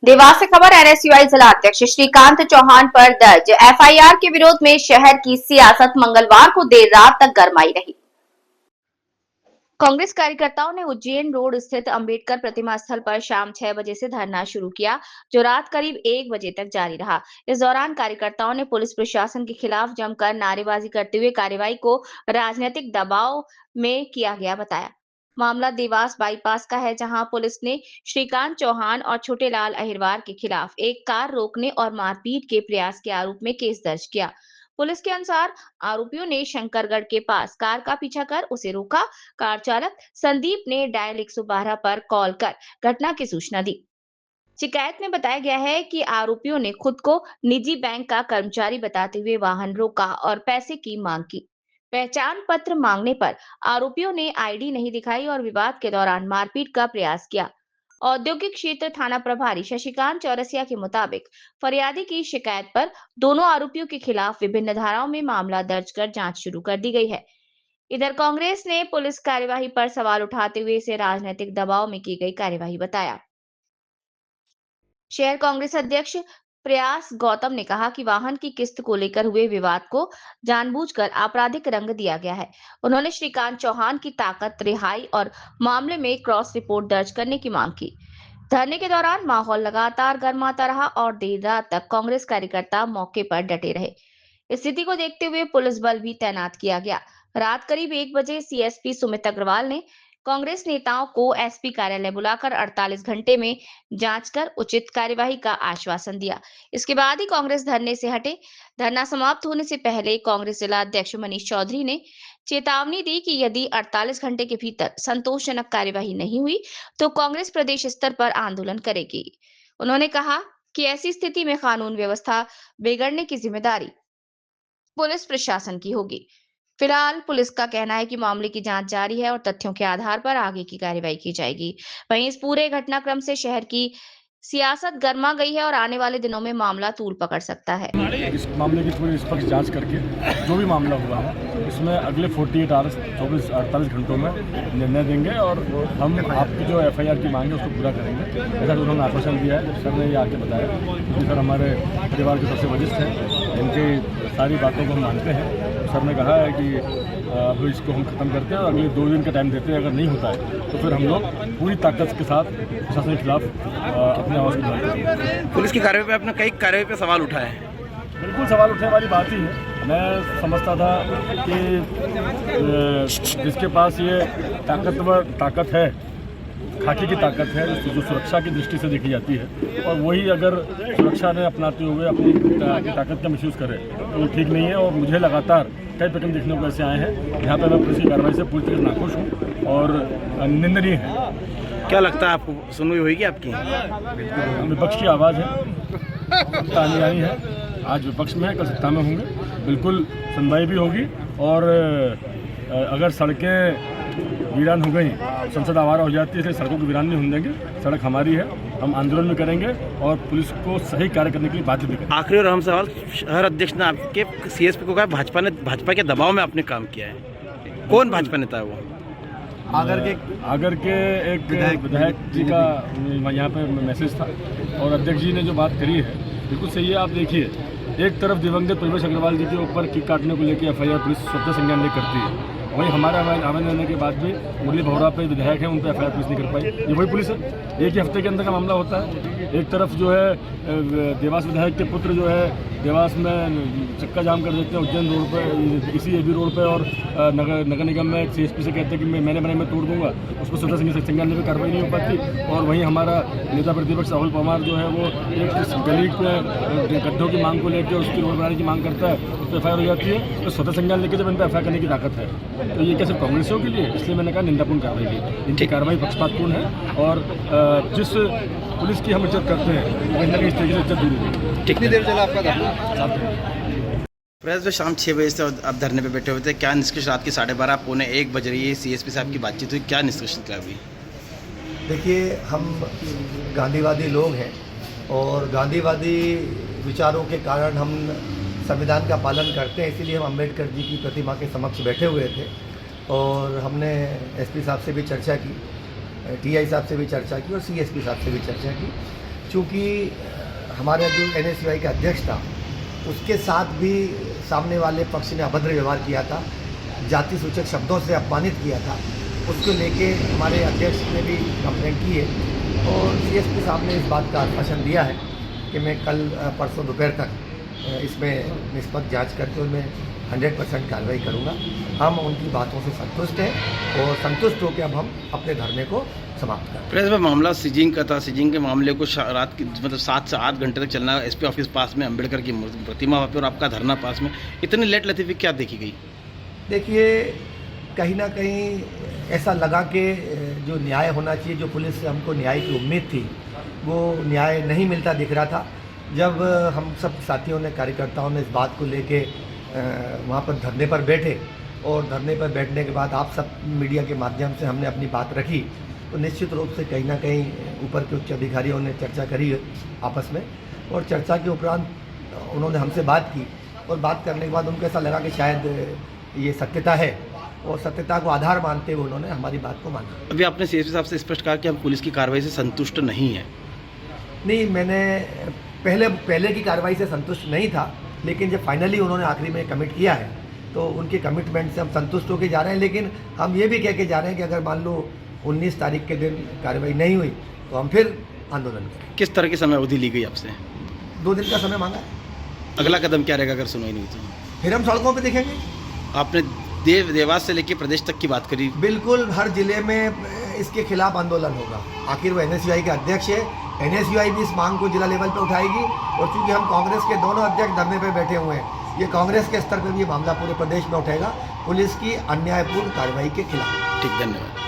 देवास से खबर। एनएसयूआई जिला अध्यक्ष श्रीकांत चौहान पर दर्ज एफआईआर के विरोध में शहर की सियासत मंगलवार को देर रात तक गरमाई रही। कांग्रेस कार्यकर्ताओं ने उज्जैन रोड स्थित अंबेडकर प्रतिमा स्थल पर शाम 6 बजे से धरना शुरू किया, जो रात करीब 1 बजे तक जारी रहा। इस दौरान कार्यकर्ताओं ने पुलिस प्रशासन के खिलाफ जमकर नारेबाजी करते हुए कार्रवाई को राजनीतिक दबाव में किया गया बताया। मामला देवास बाईपास का है, जहां पुलिस ने श्रीकांत चौहान और छोटेलाल अहिरवार के खिलाफ एक कार रोकने और मारपीट के प्रयास के आरोप में केस दर्ज किया। पुलिस के अनुसार आरोपियों ने शंकरगढ़ के पास कार का पीछा कर उसे रोका। कार चालक संदीप ने डायल 112 पर कॉल कर घटना की सूचना दी। शिकायत में बताया गया है कि आरोपियों ने खुद को निजी बैंक का कर्मचारी बताते हुए वाहन रोका और पैसे की मांग की। पहचान पत्र मांगने पर आरोपियों ने आईडी नहीं दिखाई और विवाद के दौरान मारपीट का प्रयास किया। औद्योगिक क्षेत्र थाना प्रभारी शशिकांत चौरसिया के मुताबिक फरियादी की शिकायत पर दोनों आरोपियों के खिलाफ विभिन्न धाराओं में मामला दर्ज कर जांच शुरू कर दी गई है। इधर कांग्रेस ने पुलिस कार्यवाही पर सवाल उठाते हुए इसे राजनीतिक दबाव में की गई कार्यवाही बताया। शहर कांग्रेस अध्यक्ष प्रयास गौतम ने कहा कि वाहन की किस्त को लेकर हुए विवाद को जानबूझकर आपराधिक रंग दिया गया है। उन्होंने श्रीकांत चौहान की ताकत रिहाई और मामले में क्रॉस रिपोर्ट दर्ज करने की मांग की। धरने के दौरान माहौल लगातार गर्माता रहा और देर रात तक कांग्रेस कार्यकर्ता मौके पर डटे रहे। स्थिति को देखते हुए पुलिस बल भी तैनात किया गया। रात करीब 1 बजे सीएसपी सुमित अग्रवाल ने कांग्रेस नेताओं को एसपी कार्यालय बुलाकर 48 घंटे में जांच कर उचित कार्यवाही का आश्वासन दिया। इसके बाद ही कांग्रेस धरने से हटे। धरना समाप्त होने से पहले कांग्रेस जिला अध्यक्ष मनीष चौधरी ने चेतावनी दी कि यदि 48 घंटे के भीतर संतोषजनक कार्यवाही नहीं हुई तो कांग्रेस प्रदेश स्तर पर आंदोलन करेगी। उन्होंने कहा कि ऐसी स्थिति में कानून व्यवस्था बिगड़ने की जिम्मेदारी पुलिस प्रशासन की होगी। फिलहाल पुलिस का कहना है कि मामले की जांच जारी है और तथ्यों के आधार पर आगे की कार्रवाई की जाएगी। वहीं इस पूरे घटनाक्रम से शहर की सियासत गर्मा गई है और आने वाले दिनों में मामला तूल पकड़ सकता है। इस मामले की थोड़ी निष्पक्ष जांच करके जो भी मामला हुआ है इसमें अगले 48 घंटों में निर्णय देंगे और हम आपकी जो एफआईआर की मांग है उसको पूरा करेंगे। ऐसा उन्होंने आश्वासन दिया है। सर ने ये आके बताया क्योंकि सर हमारे परिवार के सबसे वरिष्ठ हैं, इनकी सारी बातों को हम मानते हैं। सर ने कहा है कि अब इसको हम ख़त्म करते हैं और अगले 2 दिन का टाइम देते हैं। अगर नहीं होता है तो फिर हम लोग पूरी ताकत के साथ प्रशासन के खिलाफ अपने आवाज़ उठाएंगे। पुलिस की कार्रवाई पे आपने कई कार्रवाई पे सवाल उठाए हैं। बिल्कुल सवाल उठने वाली बात ही है। मैं समझता था कि जिसके पास ये ताकत है, खाकी की ताकत है, जो सुरक्षा की दृष्टि से देखी जाती है, और वही अगर सुरक्षा ने अपनाते हुए अपनी ताकत का मिसयूज़ करे तो वो ठीक नहीं है। और मुझे लगातार कई प्रकरण देखने को ऐसे आए हैं यहाँ पर मैं पुलिस की कार्रवाई से पूरी तरह नाखुश हूँ और निंदनीय है। क्या लगता है आपको सुनवाई होगी आपकी? विपक्ष की आवाज़ है, सत्ता आनी जानी है। आज विपक्ष में है, कल सत्ता में होंगे। बिल्कुल सुनवाई भी होगी और अगर सड़कें वीरान हो गई, संसद आवारा हो जाती है, इसलिए सड़कों को वीरान नहीं होने देंगे। सड़क हमारी है, हम आंदोलन भी करेंगे और पुलिस को सही कार्य करने के लिए बाध्य भी करेंगे। आखिरी और अहम सवाल, शहर अध्यक्ष ने आपके सीएसपी को कहा भाजपा के दबाव में आपने काम किया है। कौन भाजपा नेता है वो? आगर के एक विधायक जी का यहाँ पे मैसेज था और अध्यक्ष जी ने जो बात करी है बिल्कुल सही है। आप देखिए, एक तरफ दिवंगत प्रवेश अग्रवाल जी के ऊपर किक काटने को लेकर एफआईआर पुलिस स्वतः संज्ञान नहीं करती है, वहीं हमारे आवेदन देने के बाद भी मुरली भौरा पे विधायक है, उन पर एफआईआर पुलिस नहीं कर पाई। ये वही पुलिस है। एक ही हफ्ते के अंदर का मामला होता है। एक तरफ जो है देवास विधायक के पुत्र जो है देवास में चक्का जाम कर देते हैं उज्जैन रोड पर, इसी एबी रोड पे, और नगर निगम में सीएसपी से कहते हैं कि मैंने बनाई मैं तोड़ दूंगा, उस पर स्वतः संज्ञान में कार्रवाई नहीं हो पाती। और वहीं हमारा नेता प्रतिपक्ष राहुल परमार जो है वो एक गली पे गड्ढों की मांग को लेकर उसकी रोड बनाने की मांग करता है, उस पर एफआईआर हो जाती है। तो स्वतः संज्ञान लेकर जब इन पर एफआईआर करने की ताकत है तो ये क्या सिर्फ कांग्रेसियों के लिए? इसलिए मैंने कहा निंदापूर्ण कार्रवाई की। इनकी कार्रवाई पक्षपातपूर्ण है और जिस पुलिस की हम इज्जत करते हैं कहीं ना कहीं इस तरीके से इज्जत दूर होगी। कितनी देर चला आपका धरना? प्रेस जो शाम 6 बजे से आप धरने पे बैठे हुए थे, क्या निष्कर्ष? रात के 12:30 पौने 1 बज रही है, सीएसपी साहब की बातचीत हुई, क्या निष्कर्ष निकला अभी? देखिए, हम गांधीवादी लोग हैं और गांधीवादी विचारों के कारण हम संविधान का पालन करते हैं। इसीलिए हम अम्बेडकर जी की प्रतिमा के समक्ष बैठे हुए थे और हमने एसपी साहब से भी चर्चा की, टीआई साहब से भी चर्चा की और सीएसपी साहब से भी चर्चा की। चूँकि हमारे जो NSUI का अध्यक्ष था उसके साथ भी सामने वाले पक्ष ने अभद्र व्यवहार किया था, जाति सूचक शब्दों से अपमानित किया था। उसको लेके हमारे अध्यक्ष ने भी कंप्लेंट की है और CSP साहब ने इस बात का आश्वासन दिया है कि मैं कल परसों दोपहर तक इसमें निष्पक्ष जांच करके उनमें 100% कार्रवाई करूंगा। हम उनकी बातों से संतुष्ट हैं और संतुष्ट होकर अब हम अपने धरने को समाप्त करें। प्रेस में मामला सीजिंग का था। सीजिंग के मामले को रात की मतलब 7 से 8 घंटे तक चलना, SP ऑफिस पास में अम्बेडकर की प्रतिमा वहाँ पे और आपका धरना पास में, इतनी लेट लतीफ़ी क्या देखी गई? देखिए, कहीं ना कहीं ऐसा लगा कि जो न्याय होना चाहिए, जो पुलिस से हमको न्याय की उम्मीद थी, वो न्याय नहीं मिलता दिख रहा था। जब हम सब साथियों ने, कार्यकर्ताओं ने इस बात को लेके वहाँ पर धरने पर बैठे और धरने पर बैठने के बाद आप सब मीडिया के माध्यम से हमने अपनी बात रखी, तो निश्चित रूप से कहीं ना कहीं ऊपर के उच्च अधिकारियों ने चर्चा करी आपस में और चर्चा के उपरांत उन्होंने हमसे बात की और बात करने के बाद उनको ऐसा लगा कि शायद ये सत्यता है और सत्यता को आधार मानते हुए उन्होंने हमारी बात को माना। अभी आपने CSP साहब से स्पष्ट कहा कि हम पुलिस की कार्रवाई से संतुष्ट नहीं हैं। नहीं, मैंने पहले की कार्रवाई से संतुष्ट नहीं था, लेकिन जब फाइनली उन्होंने आखिरी में कमिट किया है तो उनके कमिटमेंट से हम संतुष्ट होकर जा रहे हैं। लेकिन हम ये भी कह के जा रहे हैं कि अगर मान लो 19 तारीख के दिन कार्रवाई नहीं हुई तो हम फिर आंदोलन करें। किस तरह की समय अवधि ली गई आपसे? 2 दिन का समय मांगा है। अगला कदम क्या रहेगा अगर सुनवाई नहीं तो? फिर हम सड़कों पर दिखेंगे। आपने देवास से लेकर प्रदेश तक की बात करी। बिल्कुल, हर जिले में इसके खिलाफ आंदोलन होगा। आखिर वो NSUI के अध्यक्ष है, NSUI भी इस मांग को जिला लेवल पर उठाएगी और चूंकि हम कांग्रेस के दोनों अध्यक्ष धरने पे बैठे हुए हैं, ये कांग्रेस के स्तर पर भी ये मामला पूरे प्रदेश में उठेगा पुलिस की अन्यायपूर्ण कार्रवाई के खिलाफ। ठीक, धन्यवाद।